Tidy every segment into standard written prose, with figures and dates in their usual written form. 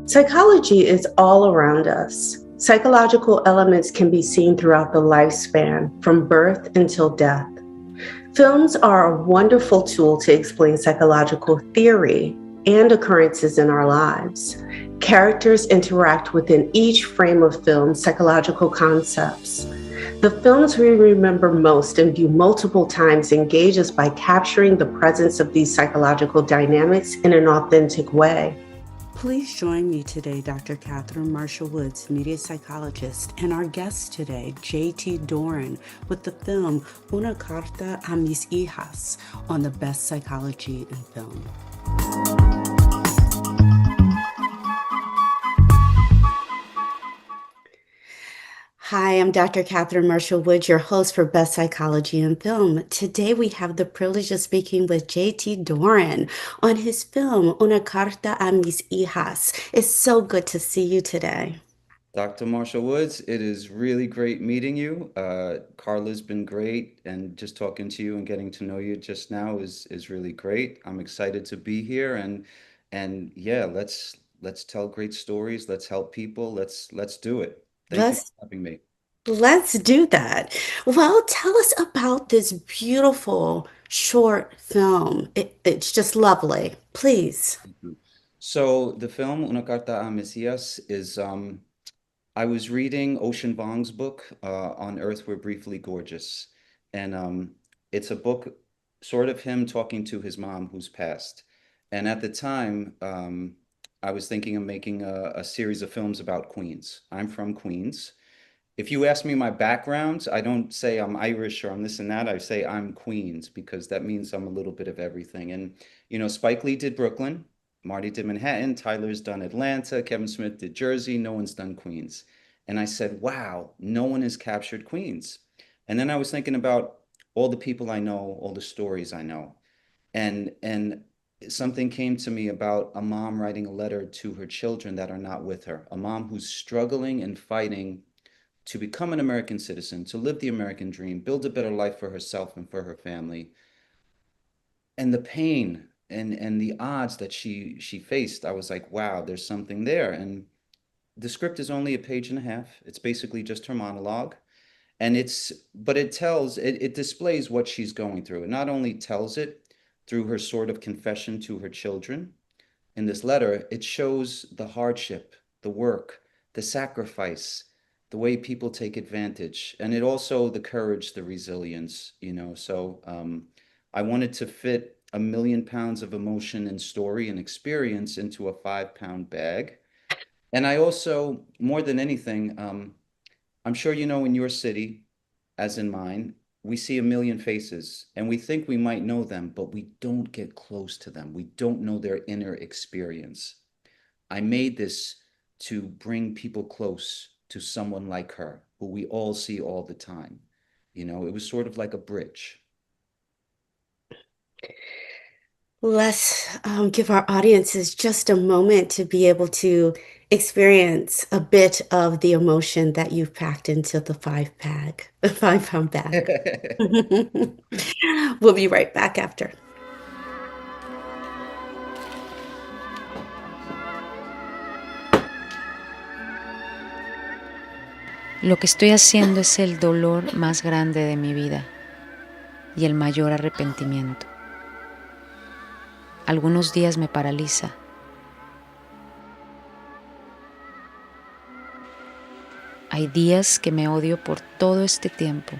Psychology is all around us. Psychological elements can be seen throughout the lifespan, from birth until death. Films are a wonderful tool to explain psychological theory and occurrences in our lives. Characters interact within each frame of film psychological concepts. The films we remember most and view multiple times engage us by capturing the presence of these psychological dynamics in an authentic way. Please join me today, Dr. Katherine Marshall Woods, media psychologist, and our guest today, JT Doran, with the film Una Carta a Mis Hijas on the best psychology in film. Hi, I'm Dr. Katherine Marshall Woods, your host for Best Psychology in Film. Today we have the privilege of speaking with JT Doran on his film, Una Carta a Mis Hijas. It's so good to see you today. Dr. Marshall Woods, it is really great meeting you. Carla's been great, and just talking to you and getting to know you just now is really great. I'm excited to be here, and yeah, let's tell great stories. Let's help people. Let's do it. Thank you Let's for having me. let's do that. Well, tell us about this beautiful short film. It's just lovely. Please. Mhm. So the film Una Carta a Mis Hijas is I was reading Ocean Vuong's book, On Earth We're Briefly Gorgeous. And it's a book, sort of him talking to his mom who's passed. And at the time, I was thinking of making a series of films about Queens. I'm from Queens. If you ask me my background, I don't say I'm Irish or I'm this and that. I say I'm Queens because that means I'm a little bit of everything. And, Spike Lee did Brooklyn, Marty did Manhattan, Tyler's done Atlanta, Kevin Smith did Jersey, no one's done Queens. And I said, wow, no one has captured Queens. And then I was thinking about all the people I know, all the stories I know. And something came to me about a mom writing a letter to her children that are not with her, a mom who's struggling and fighting to become an American citizen, to live the American dream, build a better life for herself and for her family. And the pain and the odds that she faced, I was like, wow, there's something there. And the script is only a page and a half. It's basically just her monologue. And but it displays what she's going through. It not only tells it through her sort of confession to her children in this letter, it shows the hardship, the work, the sacrifice, the way people take advantage, and it also the courage, the resilience. So I wanted to fit 1,000,000 pounds of emotion and story and experience into a 5 pound bag. And I also, more than anything, I'm sure you know in your city, as in mine, we see a million faces and we think we might know them, but we don't get close to them. We don't know their inner experience. I made this to bring people close to someone like her, who we all see all the time. It was sort of like a bridge. Let's give our audiences just a moment to be able to experience a bit of the emotion that you've packed into the 5 pound bag. We'll be right back after. Lo que estoy haciendo es el dolor más grande de mi vida y el mayor arrepentimiento. Algunos días me paraliza. Hay días que me odio por todo este tiempo.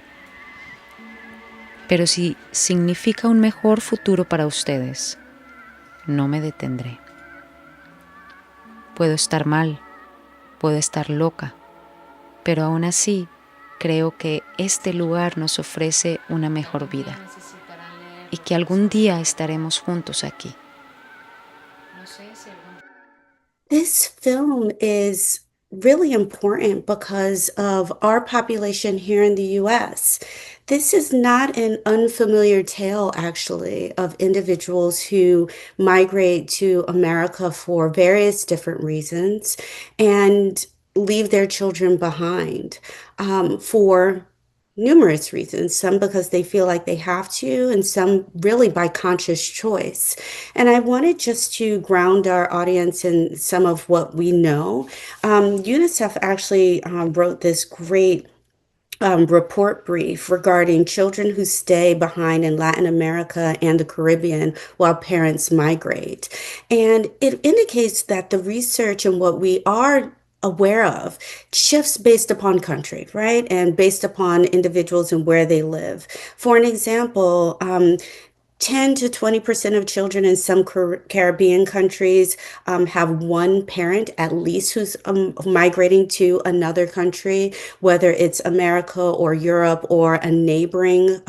Pero si significa un mejor futuro para ustedes, no me detendré. Puedo estar mal, puedo estar loca, pero aún así creo que este lugar nos ofrece una mejor vida y que algún día estaremos juntos aquí. This film is really important because of our population here in the US. This is not an unfamiliar tale, actually, of individuals who migrate to America for various different reasons and leave their children behind for numerous reasons, some because they feel like they have to, and some really by conscious choice. And I wanted just to ground our audience in some of what we know. UNICEF actually wrote this great report brief regarding children who stay behind in Latin America and the Caribbean while parents migrate. And it indicates that the research and what we are aware of shifts based upon country, right? And based upon individuals and where they live. For an example, 10 to 20% of children in some Caribbean countries have one parent at least who's migrating to another country, whether it's America or Europe or a neighboring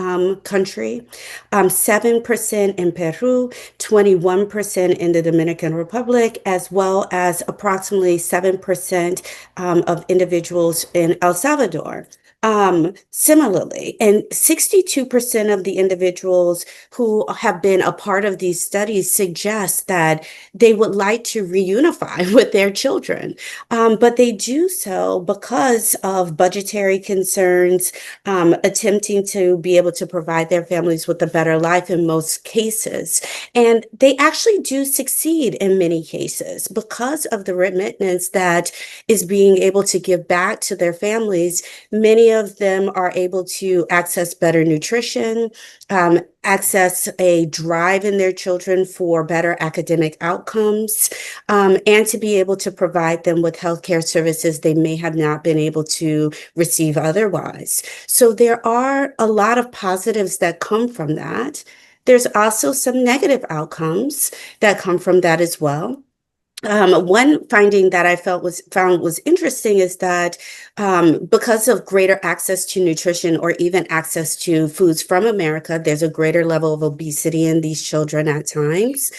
country. 7% in Peru, 21% in the Dominican Republic, as well as approximately 7% of individuals in El Salvador. Similarly, and 62% of the individuals who have been a part of these studies suggest that they would like to reunify with their children. But they do so because of budgetary concerns, attempting to be able to provide their families with a better life in most cases. And they actually do succeed in many cases because of the remittance that is being able to give back to their families. Many of them are able to access better nutrition, access a drive in their children for better academic outcomes, and to be able to provide them with healthcare services they may have not been able to receive otherwise. So there are a lot of positives that come from that. There's also some negative outcomes that come from that as well. One finding that I found was interesting is that because of greater access to nutrition or even access to foods from America, there's a greater level of obesity in these children at times.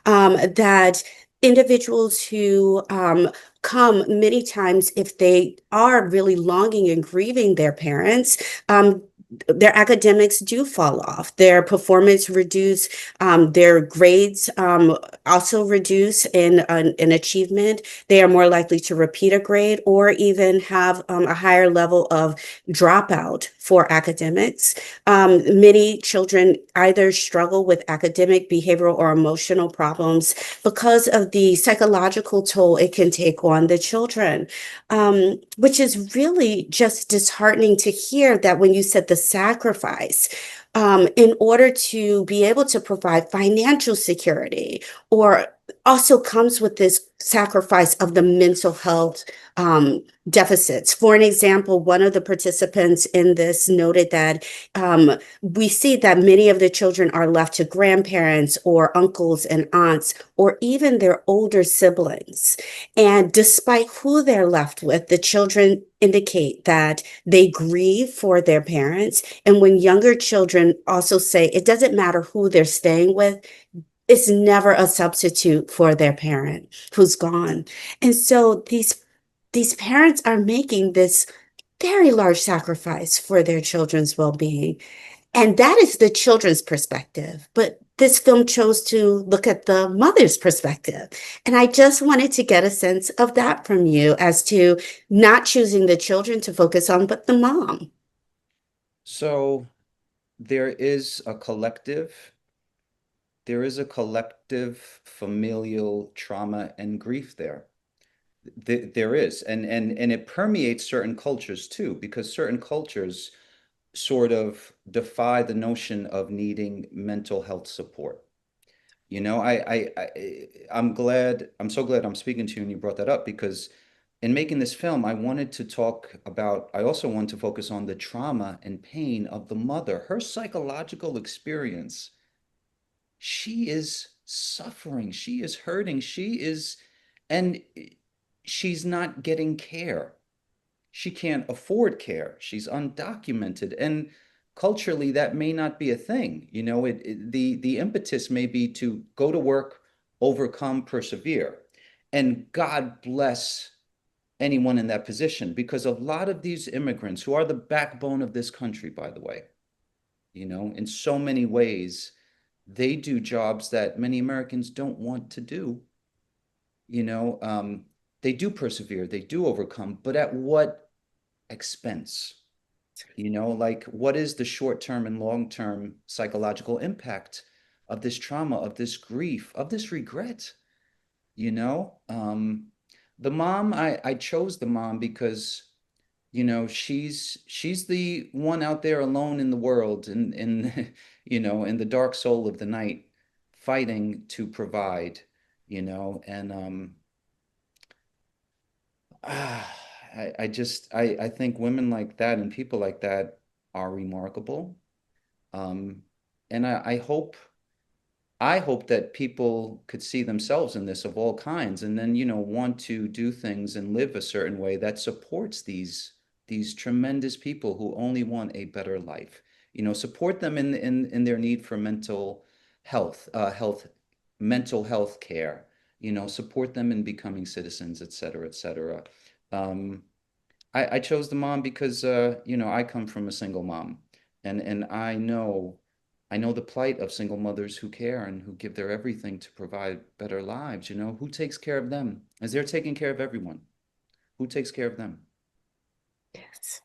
That individuals who come many times, if they are really longing and grieving their parents, their academics do fall off, their performance reduce, their grades also reduce in achievement. They are more likely to repeat a grade or even have a higher level of dropout for academics. Many children either struggle with academic, behavioral, or emotional problems because of the psychological toll it can take on the children, which is really just disheartening to hear that when you said the sacrifice, in order to be able to provide financial security, or also comes with this sacrifice of the mental health deficits. For an example, one of the participants in this noted that we see that many of the children are left to grandparents or uncles and aunts, or even their older siblings. And despite who they're left with, the children indicate that they grieve for their parents. And when younger children also say it doesn't matter who they're staying with, it's never a substitute for their parent who's gone. And so these parents are making this very large sacrifice for their children's well-being. And that is the children's perspective. But this film chose to look at the mother's perspective. And I just wanted to get a sense of that from you as to not choosing the children to focus on, but the mom. So there is a collective, familial trauma and grief there. There is, and it permeates certain cultures too, because certain cultures sort of defy the notion of needing mental health support. You know, I'm so glad I'm speaking to you and you brought that up, because in making this film, I also want to focus on the trauma and pain of the mother, her psychological experience. She is suffering, she is hurting, and she's not getting care. She can't afford care. She's undocumented. And culturally, that may not be a thing. You know, the impetus may be to go to work, overcome, persevere. And God bless anyone in that position, because a lot of these immigrants, who are the backbone of this country, by the way, you know, in so many ways, they do jobs that many Americans don't want to do. You know, they do persevere, they do overcome, but at what expense? Like what is the short-term and long-term psychological impact of this trauma, of this grief, of this regret? You know, the mom, I chose the mom because, she's the one out there alone in the world, in in the dark soul of the night, fighting to provide, and I think women like that and people like that are remarkable. Um, and I hope that people could see themselves in this of all kinds and then, want to do things and live a certain way that supports these tremendous people who only want a better life. Support them in their need for mental health care, support them in becoming citizens, et cetera, et cetera. Um, I chose the mom because I come from a single mom and I know the plight of single mothers who care and who give their everything to provide better lives. Who takes care of them? As they're taking care of everyone. Who takes care of them? Yes.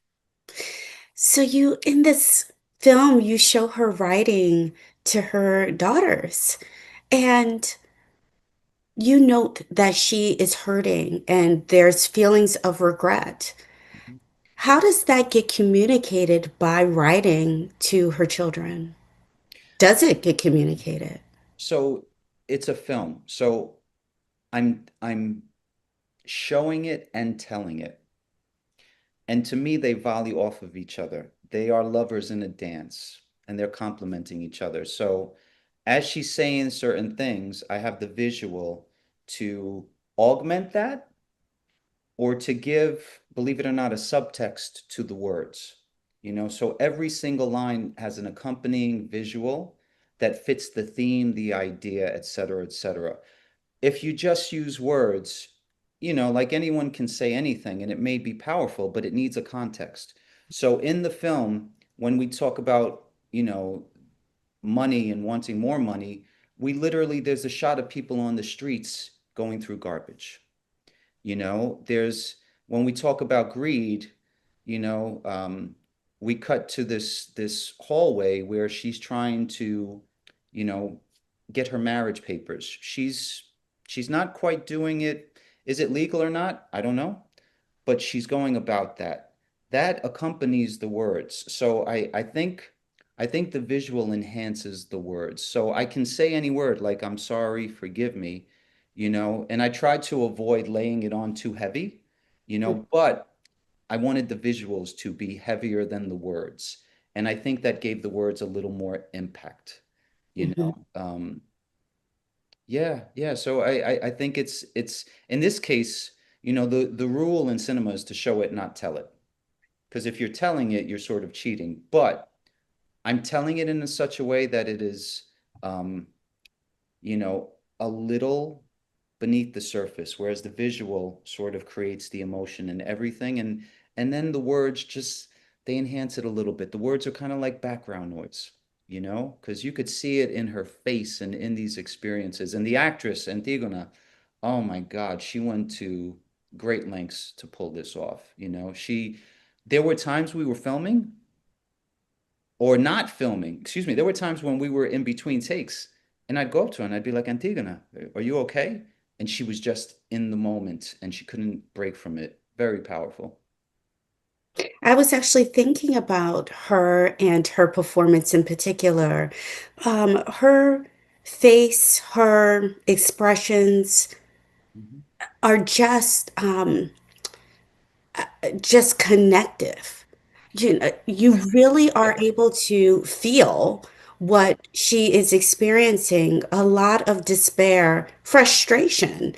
So you in this film, you show her writing to her daughters, and you note that she is hurting and there's feelings of regret. Mhm. How does that get communicated by writing to her children? Does it get communicated? So it's a film. So I'm showing it and telling it. And to me, they volley off of each other. They are lovers in a dance and they're complementing each other. So as she's saying certain things, I have the visual to augment that or to give, believe it or not, a subtext to the words. So every single line has an accompanying visual that fits the theme, the idea, et cetera, et cetera. If you just use words, like anyone can say anything and it may be powerful, but it needs a context. So in the film, when we talk about, money and wanting more money, there's a shot of people on the streets going through garbage. There's when we talk about greed, you know, um, we cut to this hallway where she's trying to, you know, get her marriage papers. She's not quite doing it. Is it legal or not? I don't know, but she's going about that. That accompanies the words. So I think the visual enhances the words. So I can say any word like I'm sorry, forgive me, and I tried to avoid laying it on too heavy, but I wanted the visuals to be heavier than the words. And I think that gave the words a little more impact, you Mhm. know. Yeah, yeah. So I think it's in this case, the rule in cinema is to show it, not tell it. Because if you're telling it, you're sort of cheating. But I'm telling it in such a way that it is, um, a little beneath the surface, whereas the visual sort of creates the emotion and everything, and then the words just they enhance it a little bit. The words are kind of like background noise, because you could see it in her face and in these experiences. And the actress Antigona, oh my God, she went to great lengths to pull this off. There were times we were filming or not filming. Excuse me. There were times when we were in between takes, and I'd go up to her and I'd be like, Antigona, are you okay? And she was just in the moment and she couldn't break from it. Very powerful. I was actually thinking about her and her performance in particular. Her face, her expressions Mhm. are just connective. You really are Yeah. able to feel what she is experiencing, a lot of despair, frustration,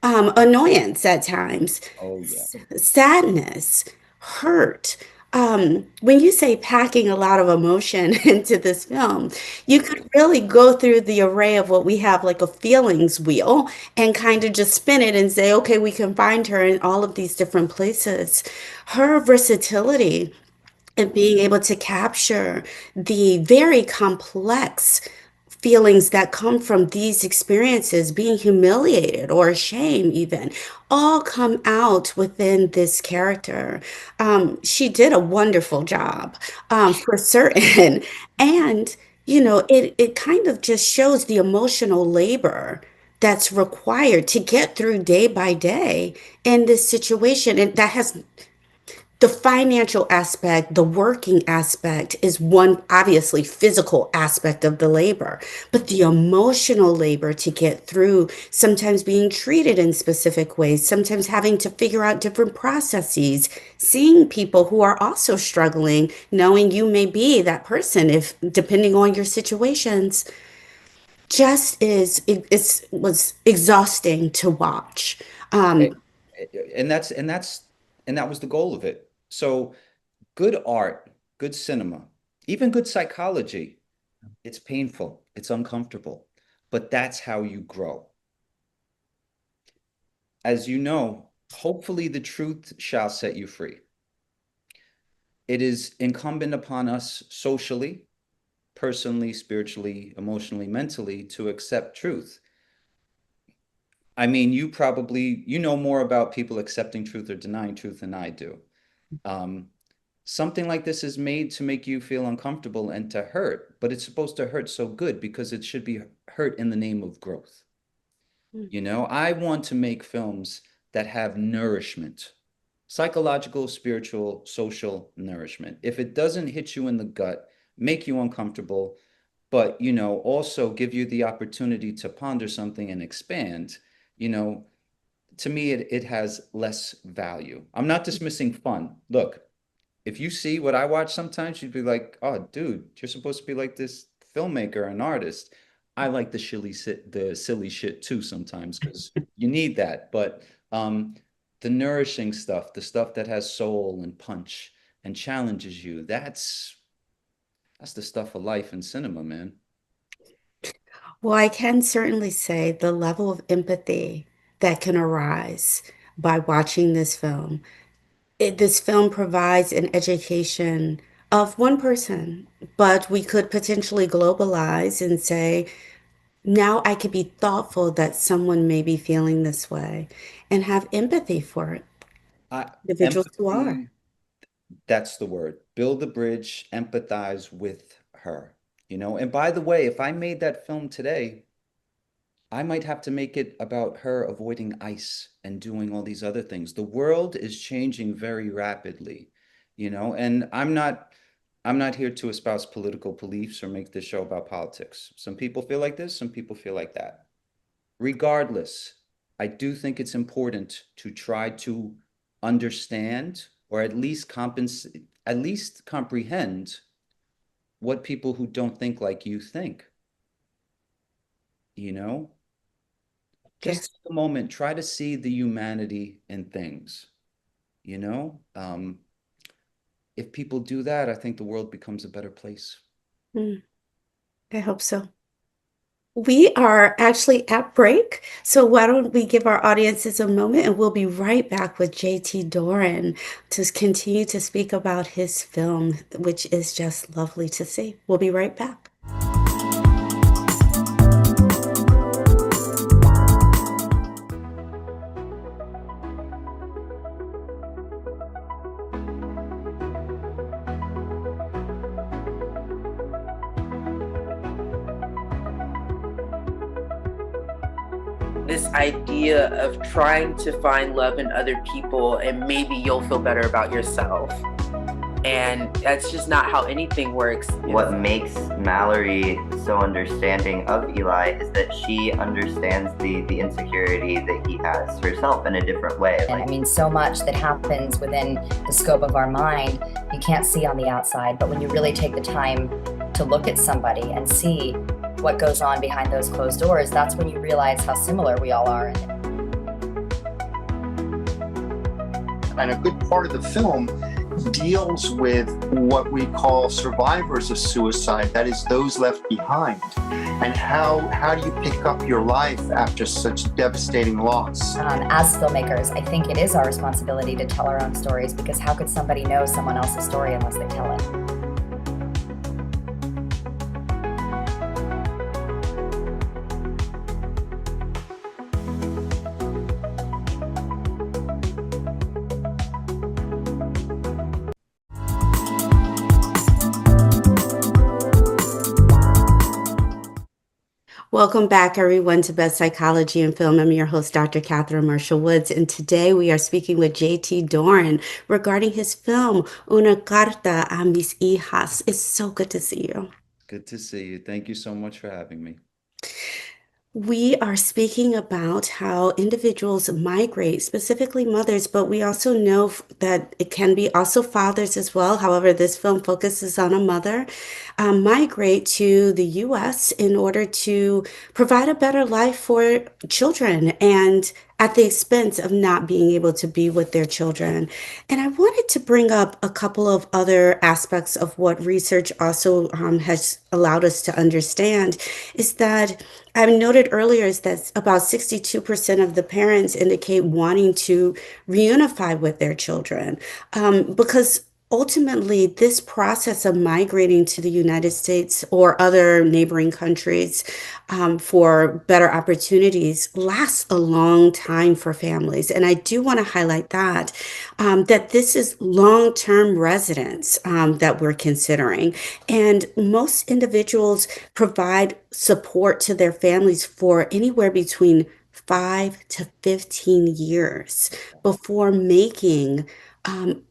annoyance at times, Oh, yeah. sadness, hurt. When you say packing a lot of emotion into this film, you could really go through the array of what we have like a feelings wheel and kind of just spin it and say, okay, we can find her in all of these different places. Her versatility and being able to capture the very complex feelings that come from these experiences, being humiliated or ashamed even, all come out within this character. She did a wonderful job, for certain. And, it kind of just shows the emotional labor that's required to get through day by day in this situation. And that has the financial aspect, the working aspect is one obviously physical aspect of the labor, but the emotional labor to get through, sometimes being treated in specific ways, sometimes having to figure out different processes, seeing people who are also struggling, knowing you may be that person if depending on your situations, just it was exhausting to watch. Eh, and that was the goal of it. So good art, good cinema, even good psychology, it's painful, it's uncomfortable, but that's how you grow. As you know, hopefully the truth shall set you free. It is incumbent upon us socially, personally, spiritually, emotionally, mentally to accept truth. I mean, you know more about people accepting truth or denying truth than I do. Something like this is made to make you feel uncomfortable and to hurt, but it's supposed to hurt so good because it should be hurt in the name of growth. I want to make films that have nourishment, psychological, spiritual, social nourishment. If it doesn't hit you in the gut, make you uncomfortable, but, also give you the opportunity to ponder something and expand, to me, it has less value. I'm not dismissing fun. Look, if you see what I watch sometimes, you'd be like, oh, dude, you're supposed to be like this filmmaker, an artist. I like the silly shit too sometimes because you need that. But the nourishing stuff, the stuff that has soul and punch and challenges you, that's the stuff of life in cinema, man. Well, I can certainly say the level of empathy that can arise by watching this film. This film provides an education of one person, but we could potentially globalize and say, now I could be thoughtful that someone may be feeling this way and have empathy for it, individuals who are. Empathy, that's the word. Build the bridge, empathize with her, And by the way, if I made that film today, I might have to make it about her avoiding ICE and doing all these other things. The world is changing very rapidly, and I'm not here to espouse political beliefs or make this show about politics. Some people feel like this, some people feel like that. Regardless, I do think it's important to try to understand or at least comprehend what people who don't think like you think, you know? Just Yes. take a moment, try to see the humanity in things, you know? If people do that, I think the world becomes a better place. I hope so. We are actually at break, so why don't we give our audiences a moment and we'll be right back with JT Doran to continue to speak about his film, which is just lovely to see. We'll be right back. This idea of trying to find love in other people and maybe you'll feel better about yourself. And that's just not how anything works. What makes Mallory so understanding of Eli is that she understands the insecurity that he has herself in a different way. And I mean, so much that happens within the scope of our mind, you can't see on the outside, but when you really take the time to look at somebody and see what goes on behind those closed doors, that's when you realize how similar we all are. And a good part of the film deals with what we call survivors of suicide, that is those left behind, and how do you pick up your life after such devastating loss. As filmmakers, I think it is our responsibility to tell our own stories, because how could somebody know someone else's story unless they tell it? Welcome back, everyone, to Best Psychology in Film. I'm your host, Dr. Katherine Marshall Woods, and today we are speaking with JT Doran regarding his film, Una Carta a Mis Hijas. It's so good to see you. Good to see you. Thank you so much for having me. We are speaking about how individuals migrate, specifically mothers, but we also know that it can be also fathers as well. However, this film focuses on a mother, migrate to the US in order to provide a better life for children and at the expense of not being able to be with their children. And I wanted to bring up a couple of other aspects of what research also has allowed us to understand is that I noted earlier is that about 62% of the parents indicate wanting to reunify with their children because ultimately this process of migrating to the United States or other neighboring countries for better opportunities lasts a long time for families. And I do want to highlight that this is long-term residence that we're considering. And most individuals provide support to their families for anywhere between 5 to 15 years before making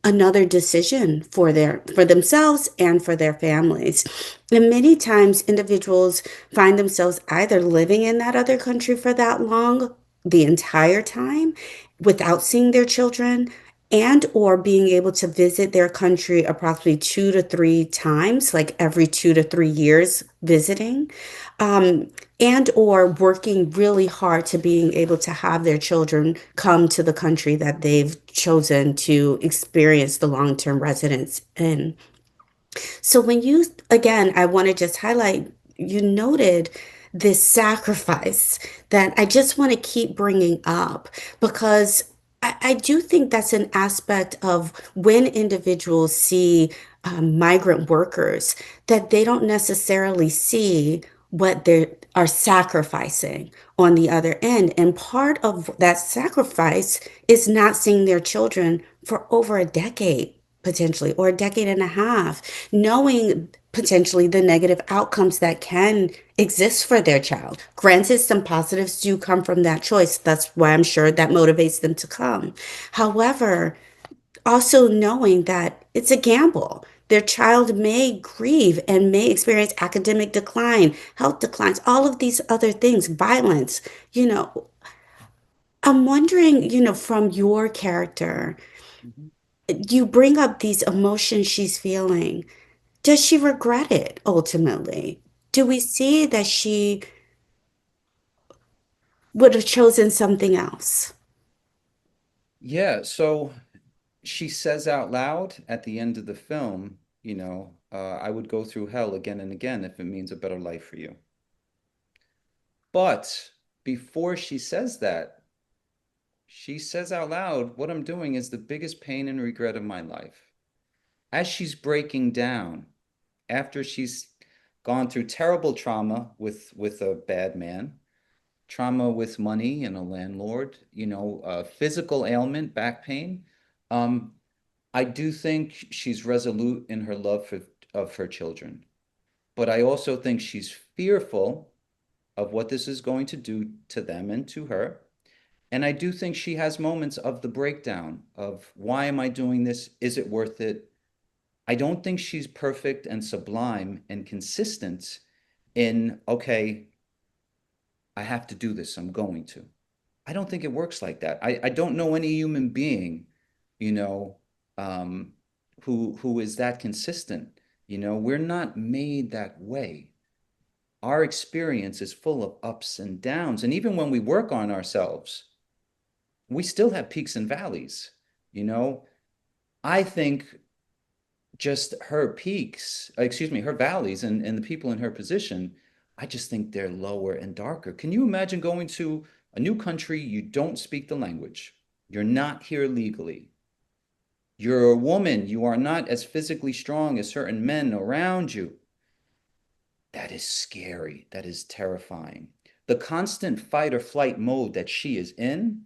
another decision for themselves and for their families. And many times individuals find themselves either living in that other country for that long, the entire time, without seeing their children, and or being able to visit their country approximately 2 to 3 times, like every 2 to 3 years visiting, um, and or working really hard to being able to have their children come to the country that they've chosen to experience the long-term residence in. So when you, again, I want to just highlight, you noted this sacrifice that I just want to keep bringing up because I do think that's an aspect of when individuals see migrant workers that they don't necessarily see what they are sacrificing on the other end. And part of that sacrifice is not seeing their children for over a decade potentially, or a decade and a half, knowing potentially the negative outcomes that can exist for their child. Granted, some positives do come from that choice. That's why I'm sure that motivates them to come. However, also knowing that it's a gamble. Their child may grieve and may experience academic decline, health declines, all of these other things, violence. You know, I'm wondering, from your character, Mhm. you bring up these emotions she's feeling. Does she regret it ultimately? Do we see that she would have chosen something else? Yeah, so she says out loud at the end of the film, I would go through hell again and again if it means a better life for you. But before she says that, she says out loud, what I'm doing is the biggest pain and regret of my life. As she's breaking down, after she's gone through terrible trauma with a bad man, trauma with money and a landlord, physical ailment, back pain. Um, I do think she's resolute in her love of her children, but I also think she's fearful of what this is going to do to them and to her. And I do think she has moments of the breakdown of why am I doing this? Is it worth it? I don't think she's perfect and sublime and consistent in, okay, I have to do this. I'm going to. I don't think it works like that. I don't know any human being, you know, um, who is that consistent. We're not made that way. Our experience is full of ups and downs. And even when we work on ourselves, we still have peaks and valleys. You know, I think just her peaks, excuse me, her valleys and the people in her position, I just think they're lower and darker. Can you imagine going to a new country, you don't speak the language, you're not here legally, you're a woman, you are not as physically strong as certain men around you? That is scary. That is terrifying. The constant fight or flight mode that she is in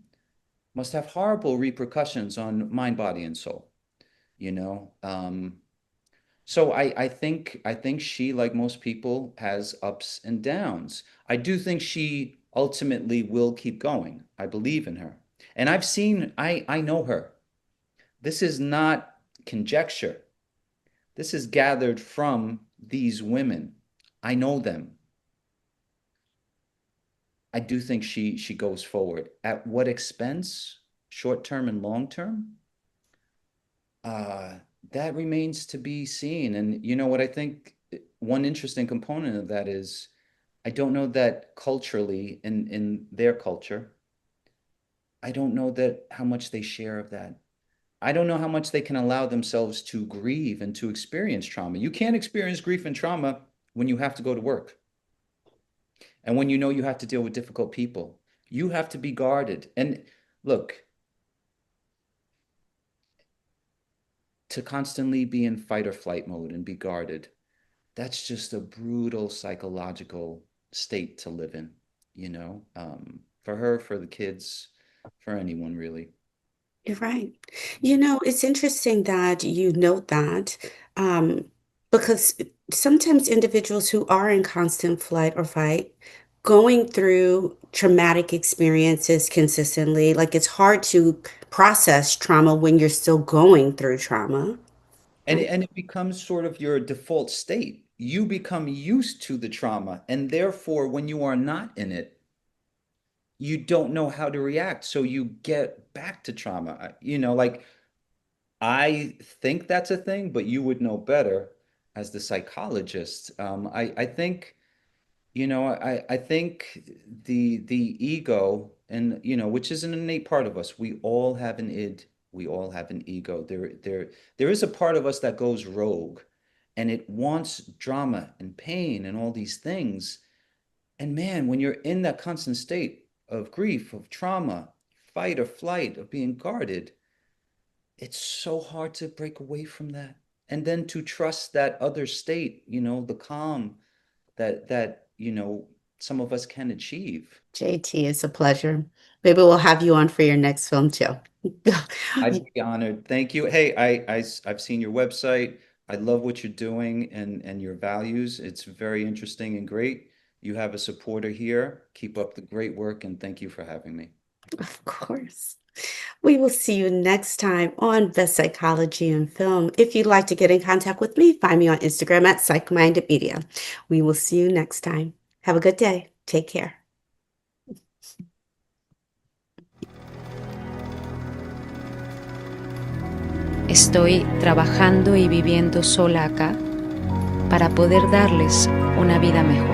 must have horrible repercussions on mind, body, and soul. You know, So I think she, like most people, has ups and downs. I do think she ultimately will keep going. I believe in her. And I know her. This is not conjecture. This is gathered from these women. I know them. I do think she goes forward. At what expense? Short term and long term? Uh, that remains to be seen. And you know what I think one interesting component of that is I don't know that culturally in their culture, I don't know that how much they share of that. I don't know how much they can allow themselves to grieve and to experience trauma. You can't experience grief and trauma when you have to go to work and when you know you have to deal with difficult people. You have to be guarded. And look, to constantly be in fight or flight mode and be guarded, that's just a brutal psychological state to live in, for her, for the kids, for anyone really. You're right. It's interesting that you note that, um, because sometimes individuals who are in constant flight or fight, going through traumatic experiences consistently, like it's hard to process trauma when you're still going through trauma. And it becomes sort of your default state. You become used to the trauma, and therefore, when you are not in it, you don't know how to react. So you get back to trauma. Like I think that's a thing, but you would know better as the psychologist. I think, I think the ego and which is an innate part of us. We all have an id. We all have an ego. There is a part of us that goes rogue, and it wants drama and pain and all these things. And man, when you're in that constant state of grief, of trauma, fight or flight, of being guarded, it's so hard to break away from that. And then to trust that other state, the calm that some of us can achieve. JT, it's a pleasure. Maybe we'll have you on for your next film too. I'd be honored. Thank you. Hey, I've seen your website. I love what you're doing and your values. It's very interesting and great. You have a supporter here. Keep up the great work, and thank you for having me. Of course. We will see you next time on The Psychology in Film. If you'd like to get in contact with me, find me on Instagram at Psych-Minded Media. We will see you next time. Have a good day. Take care. Estoy trabajando y viviendo sola acá para poder darles una vida mejor.